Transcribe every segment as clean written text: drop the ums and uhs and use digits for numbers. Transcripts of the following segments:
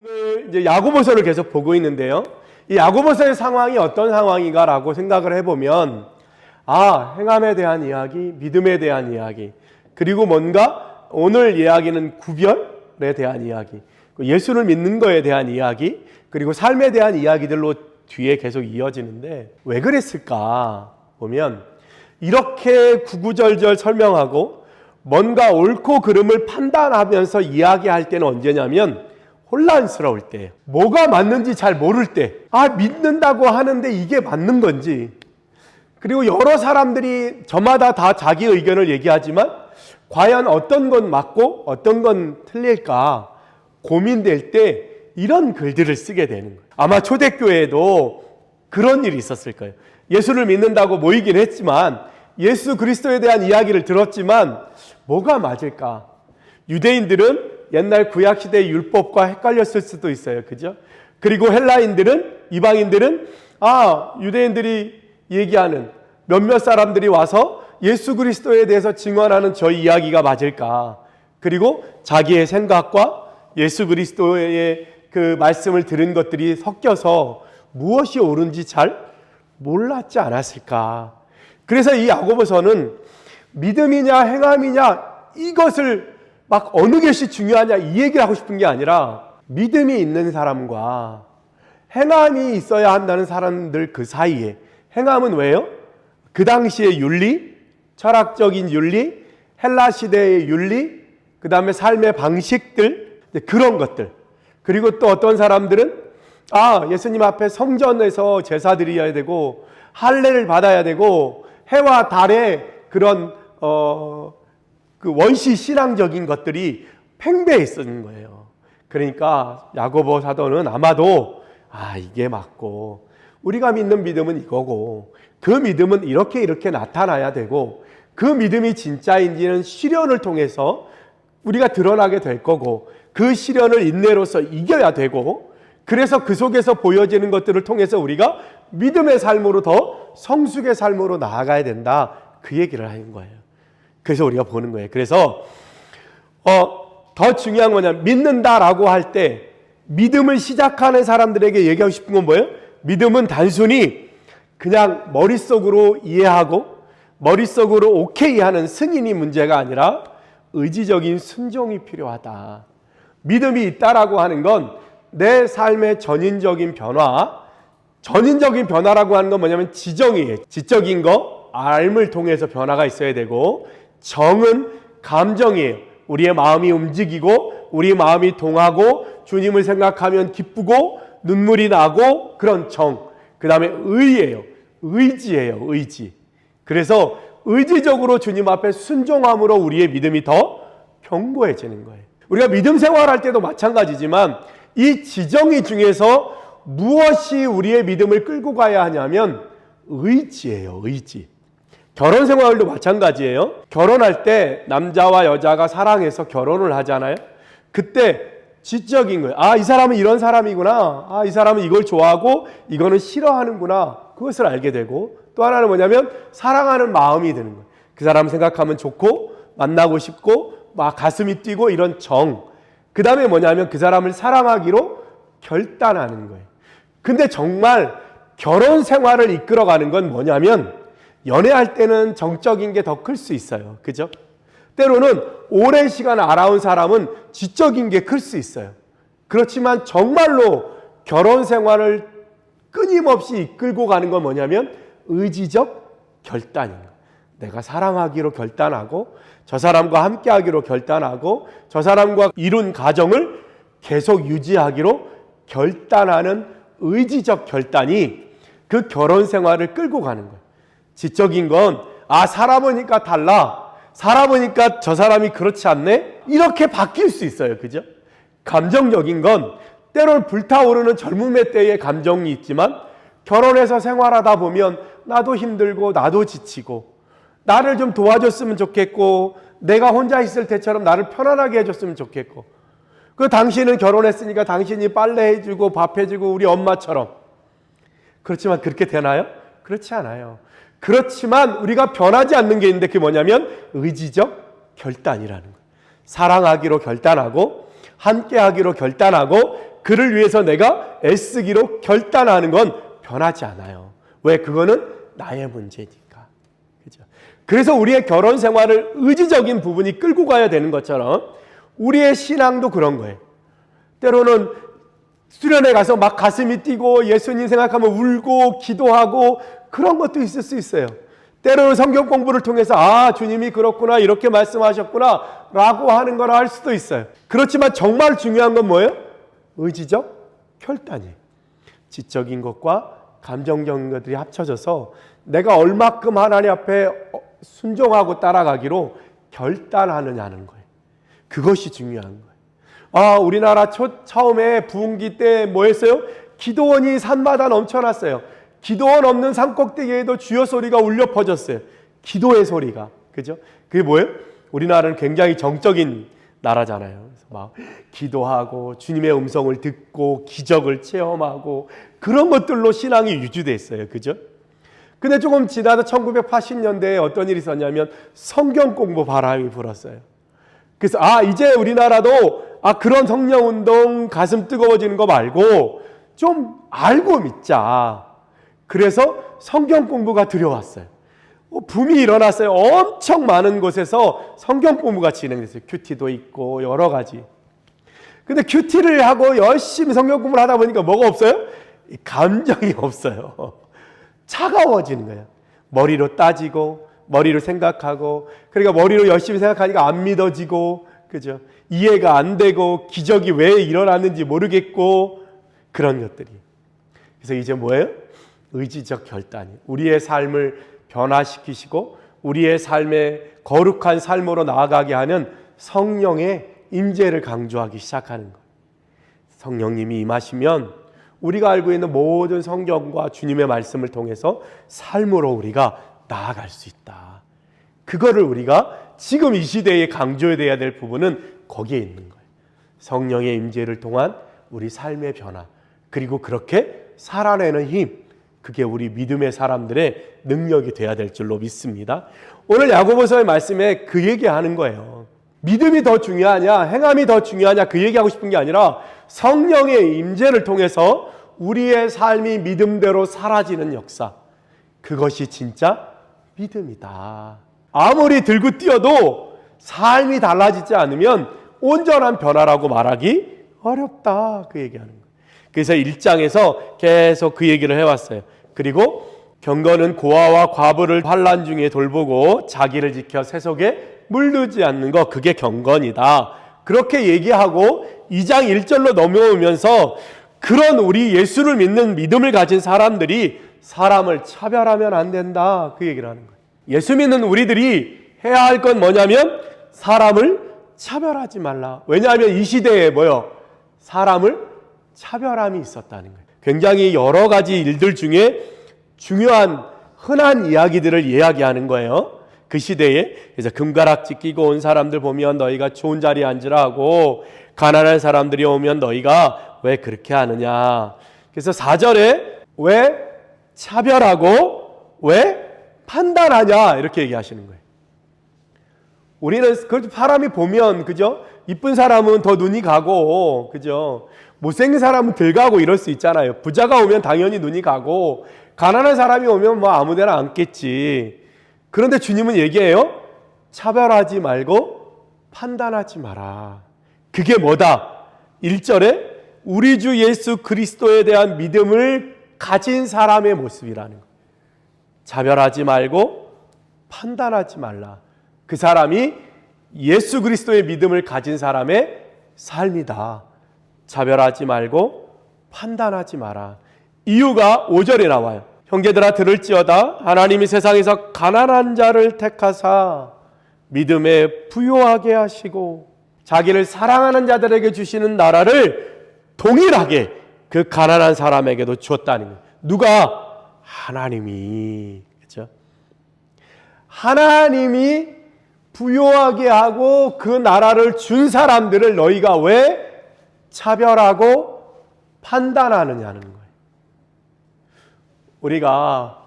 오늘 이제 야고보서를 계속 보고 있는데요. 이 야고보서의 상황이 어떤 상황인가라고 생각을 해보면, 행함에 대한 이야기, 믿음에 대한 이야기, 그리고 뭔가 오늘 이야기는 구별에 대한 이야기, 예수를 믿는 거에 대한 이야기, 그리고 삶에 대한 이야기들로 뒤에 계속 이어지는데, 왜 그랬을까 보면 이렇게 구구절절 설명하고 뭔가 옳고 그름을 판단하면서 이야기할 때는 언제냐면 혼란스러울 때, 뭐가 맞는지 잘 모를 때, 믿는다고 하는데 이게 맞는 건지, 그리고 여러 사람들이 저마다 다 자기 의견을 얘기하지만 과연 어떤 건 맞고 어떤 건 틀릴까 고민될 때 이런 글들을 쓰게 되는 거예요. 아마 초대교회에도 그런 일이 있었을 거예요. 예수를 믿는다고 모이긴 했지만, 예수 그리스도에 대한 이야기를 들었지만 뭐가 맞을까? 유대인들은 옛날 구약시대의 율법과 헷갈렸을 수도 있어요. 그죠? 그리고 헬라인들은, 이방인들은 유대인들이 얘기하는 몇몇 사람들이 와서 예수 그리스도에 대해서 증언하는 저 이야기가 맞을까? 그리고 자기의 생각과 예수 그리스도의 그 말씀을 들은 것들이 섞여서 무엇이 옳은지 잘 몰랐지 않았을까? 그래서 이 야고보서는 믿음이냐 행함이냐 이것을 막 어느 것이 중요하냐 이 얘기를 하고 싶은 게 아니라, 믿음이 있는 사람과 행함이 있어야 한다는 사람들 그 사이에, 행함은 왜요? 그 당시의 윤리, 철학적인 윤리, 헬라 시대의 윤리, 그 다음에 삶의 방식들, 그런 것들. 그리고 또 어떤 사람들은 예수님 앞에 성전에서 제사 드려야 되고 할례를 받아야 되고 해와 달의 그런 그 원시 신앙적인 것들이 팽배했었는 거예요. 그러니까 야고보 사도는 아마도 이게 맞고, 우리가 믿는 믿음은 이거고, 그 믿음은 이렇게 나타나야 되고, 그 믿음이 진짜인지는 시련을 통해서 우리가 드러나게 될 거고, 그 시련을 인내로서 이겨야 되고, 그래서 그 속에서 보여지는 것들을 통해서 우리가 믿음의 삶으로 더 성숙의 삶으로 나아가야 된다, 그 얘기를 하는 거예요. 그래서 우리가 보는 거예요. 그래서 더 중요한 거냐, 믿는다라고 할 때 믿음을 시작하는 사람들에게 얘기하고 싶은 건 뭐예요? 믿음은 단순히 그냥 머릿속으로 이해하고 머릿속으로 오케이 하는 승인이 문제가 아니라 의지적인 순종이 필요하다. 믿음이 있다라고 하는 건 내 삶의 전인적인 변화라고 하는 건 뭐냐면 지정이에요. 지적인 거, 알을 통해서 변화가 있어야 되고, 정은 감정이에요. 우리의 마음이 움직이고 우리 마음이 동하고 주님을 생각하면 기쁘고 눈물이 나고, 그런 정. 그 다음에 의예요. 의지예요. 의지. 그래서 의지적으로 주님 앞에 순종함으로 우리의 믿음이 더 견고해지는 거예요. 우리가 믿음 생활할 때도 마찬가지지만 이 지정이 중에서 무엇이 우리의 믿음을 끌고 가야 하냐면 의지예요. 의지. 결혼 생활도 마찬가지예요. 결혼할 때 남자와 여자가 사랑해서 결혼을 하잖아요. 그때 지적인 거예요. 이 사람은 이런 사람이구나. 이 사람은 이걸 좋아하고 이거는 싫어하는구나. 그것을 알게 되고, 또 하나는 뭐냐면 사랑하는 마음이 드는 거예요. 그 사람 생각하면 좋고 만나고 싶고 막 가슴이 뛰고 이런 정. 그 다음에 뭐냐면 그 사람을 사랑하기로 결단하는 거예요. 근데 정말 결혼 생활을 이끌어가는 건 뭐냐면, 연애할 때는 정적인 게 더 클 수 있어요. 그죠? 때로는 오랜 시간 알아온 사람은 지적인 게 클 수 있어요. 그렇지만 정말로 결혼 생활을 끊임없이 이끌고 가는 건 뭐냐면 의지적 결단인 거예요. 내가 사랑하기로 결단하고, 저 사람과 함께 하기로 결단하고, 저 사람과 이룬 가정을 계속 유지하기로 결단하는 의지적 결단이 그 결혼 생활을 끌고 가는 거예요. 지적인 건 살아보니까 달라, 살아보니까 저 사람이 그렇지 않네, 이렇게 바뀔 수 있어요. 그죠? 감정적인 건 때론 불타오르는 젊음의 때의 감정이 있지만, 결혼해서 생활하다 보면 나도 힘들고 나도 지치고, 나를 좀 도와줬으면 좋겠고, 내가 혼자 있을 때처럼 나를 편안하게 해줬으면 좋겠고, 당신은 결혼했으니까 당신이 빨래 해주고 밥 해주고 우리 엄마처럼. 그렇지만 그렇게 되나요? 그렇지 않아요. 그렇지만 우리가 변하지 않는 게 있는데, 그게 뭐냐면 의지적 결단이라는 거예요. 사랑하기로 결단하고 함께하기로 결단하고 그를 위해서 내가 애쓰기로 결단하는 건 변하지 않아요. 왜? 그거는 나의 문제니까. 그죠? 그래서 우리의 결혼 생활을 의지적인 부분이 끌고 가야 되는 것처럼 우리의 신앙도 그런 거예요. 때로는 수련회 가서 막 가슴이 뛰고 예수님 생각하면 울고 기도하고 그런 것도 있을 수 있어요. 때로는 성경 공부를 통해서 주님이 그렇구나 이렇게 말씀하셨구나 라고 하는 거라 할 수도 있어요. 그렇지만 정말 중요한 건 뭐예요? 의지적 결단이에요. 지적인 것과 감정적인 것들이 합쳐져서 내가 얼마큼 하나님 앞에 순종하고 따라가기로 결단하느냐는 거예요. 그것이 중요한 거예요. 우리나라 처음에 부흥기 때 뭐 했어요? 기도원이 산마다 넘쳐났어요. 기도원 없는 산 꼭대기에도 주여 소리가 울려 퍼졌어요. 기도의 소리가. 그죠? 그게 뭐예요? 우리나라는 굉장히 정적인 나라잖아요. 그래서 막 기도하고 주님의 음성을 듣고 기적을 체험하고 그런 것들로 신앙이 유지됐어요. 그죠? 근데 조금 지나서 1980년대에 어떤 일이 있었냐면 성경 공부 바람이 불었어요. 그래서 이제 우리나라도 그런 성령운동 가슴 뜨거워지는 거 말고 좀 알고 믿자. 그래서 성경 공부가 들여왔어요. 붐이 일어났어요. 엄청 많은 곳에서 성경 공부가 진행됐어요. 큐티도 있고 여러 가지. 근데 큐티를 하고 열심히 성경 공부를 하다 보니까 뭐가 없어요? 감정이 없어요. 차가워지는 거예요. 머리로 따지고 머리로 생각하고 그러니까 머리로 열심히 생각하니까 안 믿어지고 그죠? 이해가 안 되고 기적이 왜 일어났는지 모르겠고 그런 것들이. 그래서 이제 뭐예요? 의지적 결단이 우리의 삶을 변화시키시고 우리의 삶에 거룩한 삶으로 나아가게 하는 성령의 임재를 강조하기 시작하는 거예요. 성령님이 임하시면 우리가 알고 있는 모든 성경과 주님의 말씀을 통해서 삶으로 우리가 나아갈 수 있다. 그거를 우리가 지금 이 시대에 강조해야 될 부분은 거기에 있는 거예요. 성령의 임재를 통한 우리 삶의 변화 그리고 그렇게 살아내는 힘 그게 우리 믿음의 사람들의 능력이 돼야 될 줄로 믿습니다. 오늘 야고보서의 말씀에 그 얘기하는 거예요. 믿음이 더 중요하냐 행함이 더 중요하냐 그 얘기하고 싶은 게 아니라 성령의 임재를 통해서 우리의 삶이 믿음대로 사라지는 역사 그것이 진짜 믿음이다. 아무리 들고 뛰어도 삶이 달라지지 않으면 온전한 변화라고 말하기 어렵다 그 얘기하는 거예요. 그래서 1장에서 계속 그 얘기를 해왔어요. 그리고 경건은 고아와 과부를 환난 중에 돌보고 자기를 지켜 세속에 물들지 않는 것 그게 경건이다. 그렇게 얘기하고 2장 1절로 넘어오면서 그런 우리 예수를 믿는 믿음을 가진 사람들이 사람을 차별하면 안 된다 그 얘기를 하는 거예요. 예수 믿는 우리들이 해야 할 건 뭐냐면 사람을 차별하지 말라. 왜냐하면 이 시대에 사람을 차별함이 있었다는 거예요. 굉장히 여러 가지 일들 중에 중요한 흔한 이야기들을 이야기하는 거예요. 그 시대에. 그래서 금가락지 끼고 온 사람들 보면 너희가 좋은 자리에 앉으라 하고 가난한 사람들이 오면 너희가 왜 그렇게 하느냐. 그래서 4절에 왜 차별하고 왜 판단하냐 이렇게 얘기하시는 거예요. 우리는 그 사람이 보면 그죠? 이쁜 사람은 더 눈이 가고 그죠? 못생긴 사람은 덜 가고 이럴 수 있잖아요. 부자가 오면 당연히 눈이 가고 가난한 사람이 오면 아무데나 앉겠지. 그런데 주님은 얘기해요. 차별하지 말고 판단하지 마라. 그게 뭐다? 1절에 우리 주 예수 그리스도에 대한 믿음을 가진 사람의 모습이라는 거예요. 차별하지 말고 판단하지 말라. 그 사람이 예수 그리스도의 믿음을 가진 사람의 삶이다. 차별하지 말고 판단하지 마라. 이유가 5절에 나와요. 형제들아 들을지어다 하나님이 세상에서 가난한 자를 택하사 믿음에 부요하게 하시고 자기를 사랑하는 자들에게 주시는 나라를 동일하게 그 가난한 사람에게도 주었다는 거예요. 누가? 하나님이. 그렇죠? 하나님이 부요하게 하고 그 나라를 준 사람들을 너희가 왜 차별하고 판단하느냐는 거예요. 우리가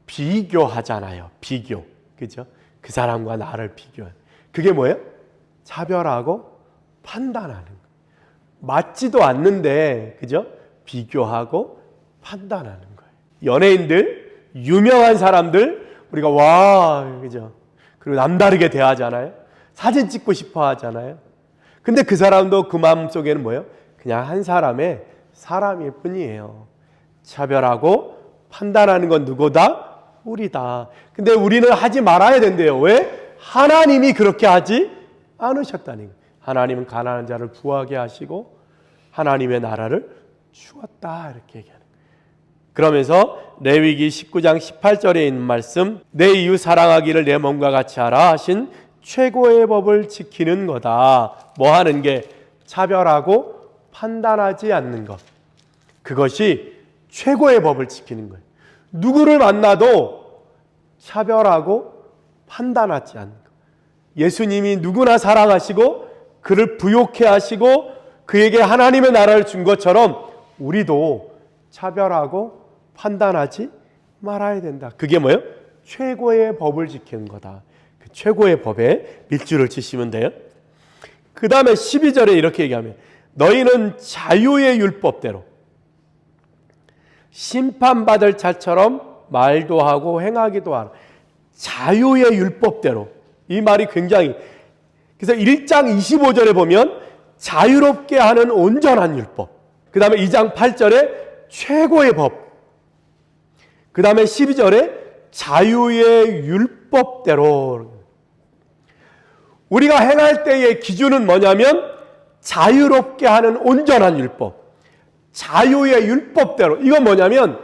비교하잖아요. 비교. 그죠? 그 사람과 나를 비교해. 그게 뭐예요? 차별하고 판단하는 거예요. 맞지도 않는데, 그죠? 비교하고 판단하는 거예요. 연예인들, 유명한 사람들, 우리가 와, 그죠? 그리고 남다르게 대하잖아요. 사진 찍고 싶어 하잖아요. 근데 그 사람도 그 마음 속에는 뭐예요? 그냥 한 사람의 사람일 뿐이에요. 차별하고 판단하는 건 누구다? 우리다. 근데 우리는 하지 말아야 된대요. 왜? 하나님이 그렇게 하지 않으셨다는 거예요. 하나님은 가난한 자를 부하게 하시고 하나님의 나라를 주었다, 이렇게 얘기하는 거예요. 그러면서 레위기 19장 18절에 있는 말씀, 내 이웃 사랑하기를 내 몸과 같이 하라 하신 최고의 법을 지키는 거다. 뭐 하는 게? 차별하고 판단하지 않는 것. 그것이 최고의 법을 지키는 거예요. 누구를 만나도 차별하고 판단하지 않는 것. 예수님이 누구나 사랑하시고 그를 부욕해 하시고 그에게 하나님의 나라를 준 것처럼 우리도 차별하고 판단하지 말아야 된다. 그게 뭐예요? 최고의 법을 지키는 거다. 그 최고의 법에 밑줄을 치시면 돼요. 그 다음에 12절에 이렇게 얘기하면 너희는 자유의 율법대로 심판받을 자처럼 말도 하고 행하기도 하라. 자유의 율법대로. 이 말이 굉장히, 그래서 1장 25절에 보면 자유롭게 하는 온전한 율법, 그 다음에 2장 8절에 최고의 법, 그 다음에 12절에 자유의 율법대로. 우리가 행할 때의 기준은 뭐냐면 자유롭게 하는 온전한 율법, 자유의 율법대로. 이건 뭐냐면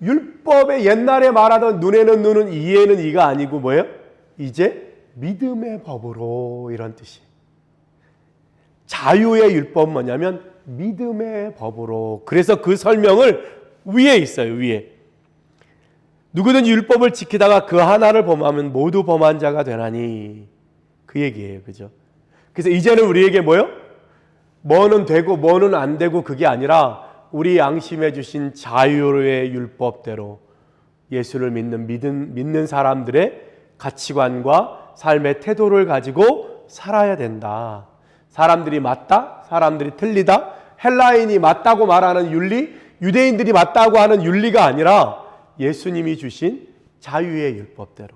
율법의 옛날에 말하던 눈에는 눈은 이에는 이가 아니고 뭐예요? 이제 믿음의 법으로, 이런 뜻이에요. 자유의 율법은 뭐냐면 믿음의 법으로. 그래서 그 설명을 위에 있어요. 위에 누구든지 율법을 지키다가 그 하나를 범하면 모두 범한 자가 되나니, 그 얘기예요. 그죠? 그래서 이제는 우리에게 뭐요? 뭐는 되고 뭐는 안 되고 그게 아니라 우리 양심에 주신 자유의 율법대로 예수를 믿는 사람들의 가치관과 삶의 태도를 가지고 살아야 된다. 사람들이 맞다, 사람들이 틀리다, 헬라인이 맞다고 말하는 윤리, 유대인들이 맞다고 하는 윤리가 아니라 예수님이 주신 자유의 율법대로.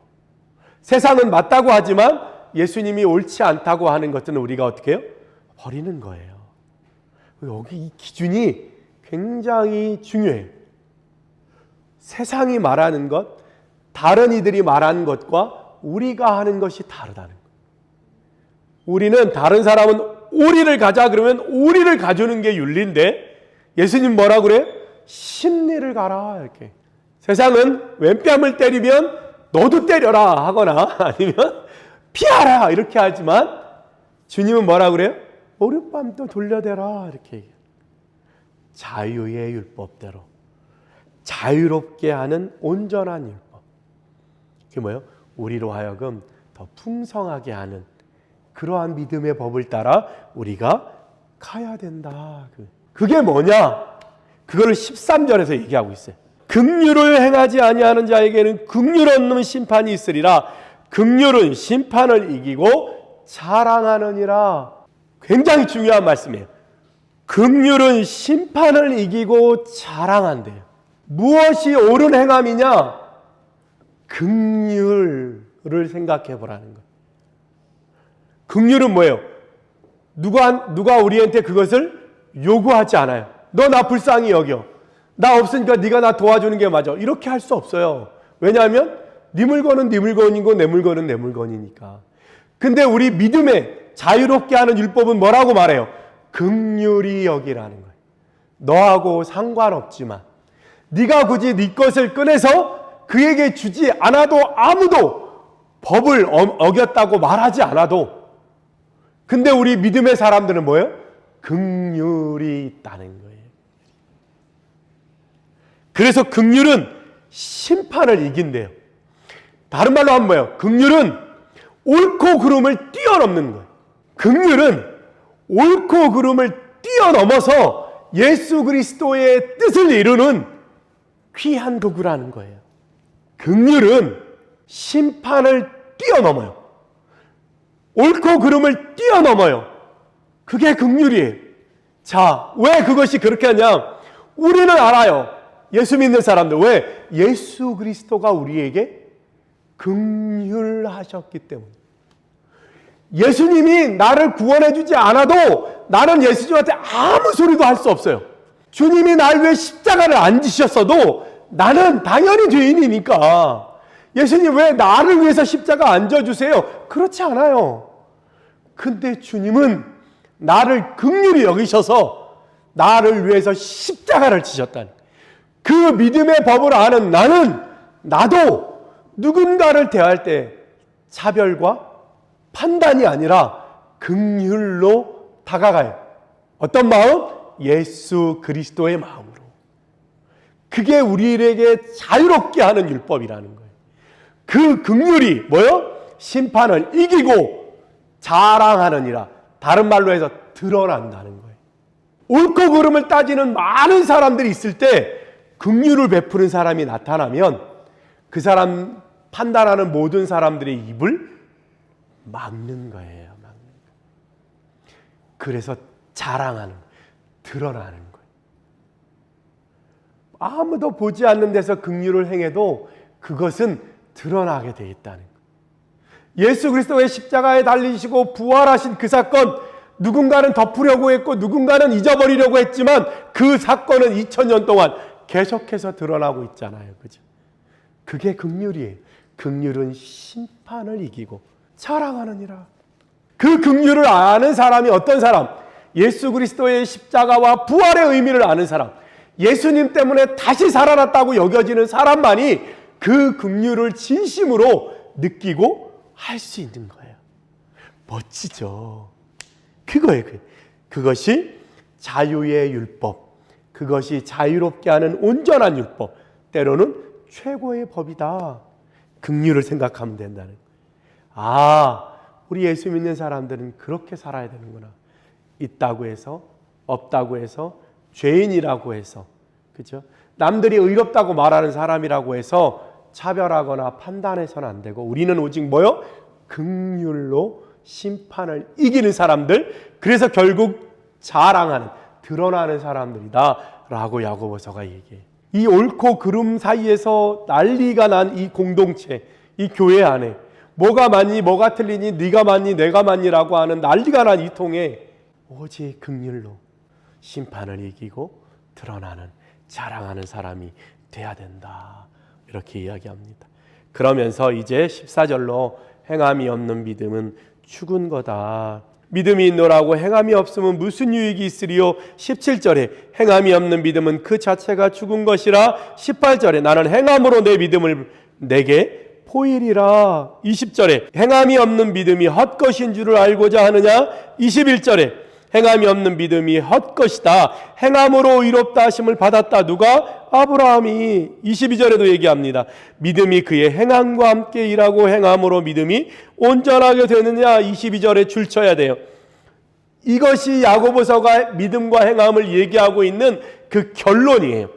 세상은 맞다고 하지만 예수님이 옳지 않다고 하는 것들은 우리가 어떻게 해요? 버리는 거예요. 여기 이 기준이 굉장히 중요해요. 세상이 말하는 것, 다른 이들이 말하는 것과 우리가 하는 것이 다르다는 거예요. 우리는 다른 사람은 오리를 가자 그러면 오리를 가주는 게 윤리인데 예수님 뭐라 그래요? 심리를 가라, 이렇게. 세상은 왼뺨을 때리면 너도 때려라 하거나 아니면 피하라 이렇게 하지만 주님은 뭐라 그래요? 오른뺨도 돌려대라, 이렇게 얘기해요. 자유의 율법대로 자유롭게 하는 온전한 율법. 그게 뭐예요? 우리로 하여금 더 풍성하게 하는 그러한 믿음의 법을 따라 우리가 가야 된다. 그게 뭐냐? 그거를 13절에서 얘기하고 있어요. 긍휼을 행하지 아니하는 자에게는 긍휼 없는 심판이 있으리라. 긍휼은 심판을 이기고 자랑하느니라. 굉장히 중요한 말씀이에요. 긍휼은 심판을 이기고 자랑한대요. 무엇이 옳은 행함이냐? 긍휼을 생각해 보라는 거예요. 긍휼은 뭐예요? 누가 우리한테 그것을 요구하지 않아요. 너 나 불쌍히 여겨. 나 없으니까 네가 나 도와주는 게 맞아. 이렇게 할 수 없어요. 왜냐하면 네 물건은 네 물건이고 내 물건은 내 물건이니까. 근데 우리 믿음에 자유롭게 하는 율법은 뭐라고 말해요? 긍휼히 여기라는 거예요. 너하고 상관없지만 네가 굳이 네 것을 꺼내서 그에게 주지 않아도 아무도 법을 어겼다고 말하지 않아도, 근데 우리 믿음의 사람들은 뭐예요? 긍휼이 있다는 거예요. 그래서 긍휼은 심판을 이긴대요. 다른 말로 하면 뭐예요? 긍휼은 옳고 그름을 뛰어넘는 거예요. 긍휼은 옳고 그름을 뛰어넘어서 예수 그리스도의 뜻을 이루는 귀한 도구라는 거예요. 긍휼은 심판을 뛰어넘어요. 옳고 그름을 뛰어넘어요. 그게 긍휼이에요. 자, 왜 그것이 그렇게 하냐? 우리는 알아요. 예수 믿는 사람들. 왜? 예수 그리스도가 우리에게 긍휼하셨기 때문에. 예수님이 나를 구원해 주지 않아도 나는 예수님한테 아무 소리도 할 수 없어요. 주님이 날 위해 십자가를 안 지셨어도 나는 당연히 죄인이니까 예수님 왜 나를 위해서 십자가 안 져주세요? 그렇지 않아요. 근데 주님은 나를 긍휼히 여기셔서 나를 위해서 십자가를 지셨다는 그 믿음의 법을 아는 나도 누군가를 대할 때 차별과 판단이 아니라 긍휼로 다가가요. 어떤 마음? 예수 그리스도의 마음으로. 그게 우리에게 자유롭게 하는 율법이라는 거예요. 그 긍휼이 뭐요? 심판을 이기고 자랑하느니라. 다른 말로 해서 드러난다는 거예요. 옳고 그름을 따지는 많은 사람들이 있을 때 긍휼을 베푸는 사람이 나타나면 그 사람 판단하는 모든 사람들의 입을 막는 거예요. 그래서 자랑하는, 드러나는 거예요. 아무도 보지 않는 데서 긍휼을 행해도 그것은 드러나게 돼 있다는 거예요. 예수 그리스도의 십자가에 달리시고 부활하신 그 사건, 누군가는 덮으려고 했고 누군가는 잊어버리려고 했지만 그 사건은 2000년 동안 계속해서 드러나고 있잖아요. 그죠? 그게 긍휼이에요. 긍휼은 심판을 이기고 자랑하느니라. 그 긍휼을 아는 사람이 어떤 사람? 예수 그리스도의 십자가와 부활의 의미를 아는 사람, 예수님 때문에 다시 살아났다고 여겨지는 사람만이 그 긍휼을 진심으로 느끼고 할 수 있는 거예요. 멋지죠? 그거예요. 그것이 자유의 율법, 그것이 자유롭게 하는 온전한 율법, 때로는 최고의 법이다. 긍휼을 생각하면 된다는 거예요. 아, 우리 예수 믿는 사람들은 그렇게 살아야 되는구나. 있다고 해서, 없다고 해서, 죄인이라고 해서, 그죠? 남들이 의롭다고 말하는 사람이라고 해서 차별하거나 판단해서는 안 되고, 우리는 오직 뭐요? 긍휼로 심판을 이기는 사람들, 그래서 결국 자랑하는, 드러나는 사람들이다 라고 야고보서가 얘기해요. 이 옳고 그름 사이에서 난리가 난 이 공동체, 이 교회 안에 뭐가 맞니, 뭐가 틀리니, 네가 맞니, 내가 맞니라고 하는 난리가 난 이 통에 오직 긍휼로 심판을 이기고 드러나는, 자랑하는 사람이 돼야 된다. 이렇게 이야기합니다. 그러면서 이제 14절로 행함이 없는 믿음은 죽은 거다. 믿음이 있노라고 행함이 없으면 무슨 유익이 있으리요? 17절에 행함이 없는 믿음은 그 자체가 죽은 것이라. 18절에 나는 행함으로 내 믿음을 내게 보이리라. 20절에 행함이 없는 믿음이 헛것인 줄을 알고자 하느냐. 21절에 행함이 없는 믿음이 헛것이다. 행함으로 의롭다 하심을 받았다. 누가? 아브라함이. 22절에도 얘기합니다. 믿음이 그의 행함과 함께 일하고 행함으로 믿음이 온전하게 되느냐. 22절에 줄쳐야 돼요. 이것이 야고보서가 믿음과 행함을 얘기하고 있는 그 결론이에요.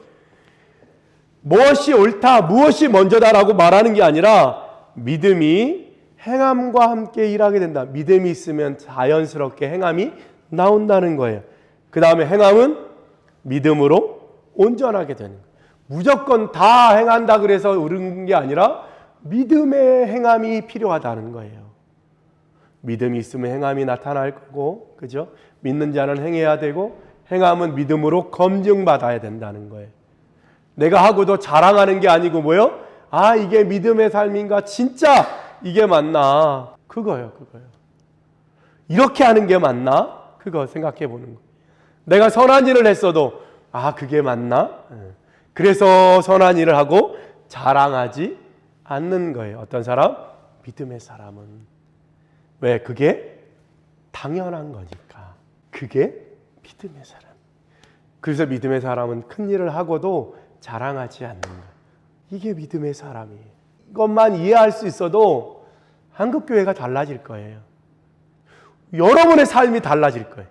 무엇이 옳다, 무엇이 먼저다라고 말하는 게 아니라 믿음이 행함과 함께 일하게 된다. 믿음이 있으면 자연스럽게 행함이 나온다는 거예요. 그 다음에 행함은 믿음으로 온전하게 되는 거예요. 무조건 다 행한다 그래서 옳은 게 아니라 믿음의 행함이 필요하다는 거예요. 믿음이 있으면 행함이 나타날 거고, 그죠? 믿는 자는 행해야 되고, 행함은 믿음으로 검증받아야 된다는 거예요. 내가 하고도 자랑하는 게 아니고 뭐요? 아, 이게 믿음의 삶인가? 진짜 이게 맞나? 그거요. 이렇게 하는 게 맞나? 그거 생각해 보는 거예요. 내가 선한 일을 했어도 아, 그게 맞나? 그래서 선한 일을 하고 자랑하지 않는 거예요. 어떤 사람? 믿음의 사람은. 왜? 그게 당연한 거니까. 그게 믿음의 사람. 그래서 믿음의 사람은 큰 일을 하고도 자랑하지 않는 거예요. 이게 믿음의 사람이에요. 이것만 이해할 수 있어도 한국교회가 달라질 거예요. 여러분의 삶이 달라질 거예요.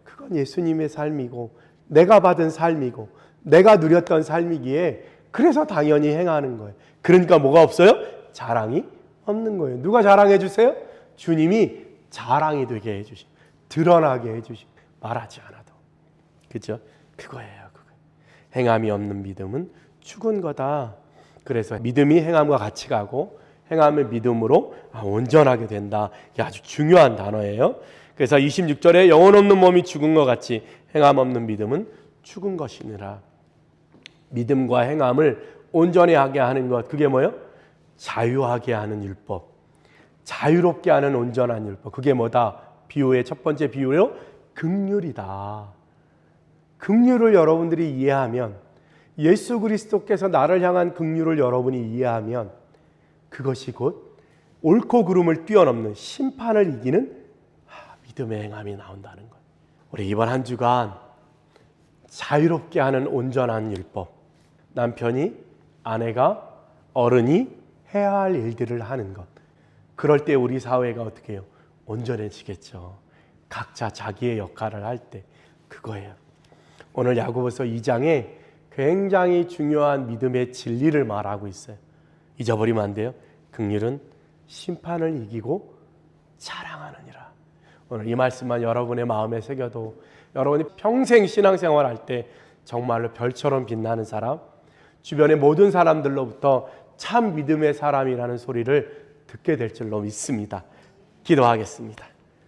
그건 예수님의 삶이고 내가 받은 삶이고 내가 누렸던 삶이기에 그래서 당연히 행하는 거예요. 그러니까 뭐가 없어요? 자랑이 없는 거예요. 누가 자랑해 주세요? 주님이 자랑이 되게 해주시고 드러나게 해주시고 말하지 않아도. 그죠? 그거예요. 행함이 없는 믿음은 죽은 거다. 그래서 믿음이 행함과 같이 가고 행함의 믿음으로 온전하게 된다. 이게 아주 중요한 단어예요. 그래서 26절에 영혼 없는 몸이 죽은 것 같이 행함 없는 믿음은 죽은 것이니라. 믿음과 행함을 온전히 하게 하는 것, 그게 뭐예요? 자유하게 하는 율법, 자유롭게 하는 온전한 율법. 그게 뭐다? 비유의 첫 번째 비유요, 긍휼이다. 긍휼을 여러분들이 이해하면, 예수 그리스도께서 나를 향한 긍휼을 여러분이 이해하면 그것이 곧 옳고 그름을 뛰어넘는 심판을 이기는 믿음의 행함이 나온다는 거예요. 우리 이번 한 주간 자유롭게 하는 온전한 율법, 남편이, 아내가, 어른이 해야 할 일들을 하는 것, 그럴 때 우리 사회가 어떻게 해요? 온전해지겠죠. 각자 자기의 역할을 할 때. 그거예요. 오늘 야고보서 2장에 굉장히 중요한 믿음의 진리를 말하고 있어요. 잊어버리면 안 돼요. 긍휼은 심판을 이기고 자랑하느니라. 오늘 이 말씀만 여러분의 마음에 새겨도 여러분이 평생 신앙생활 할 때 정말로 별처럼 빛나는 사람, 주변의 모든 사람들로부터 참 믿음의 사람이라는 소리를 듣게 될 줄로 믿습니다. 기도하겠습니다.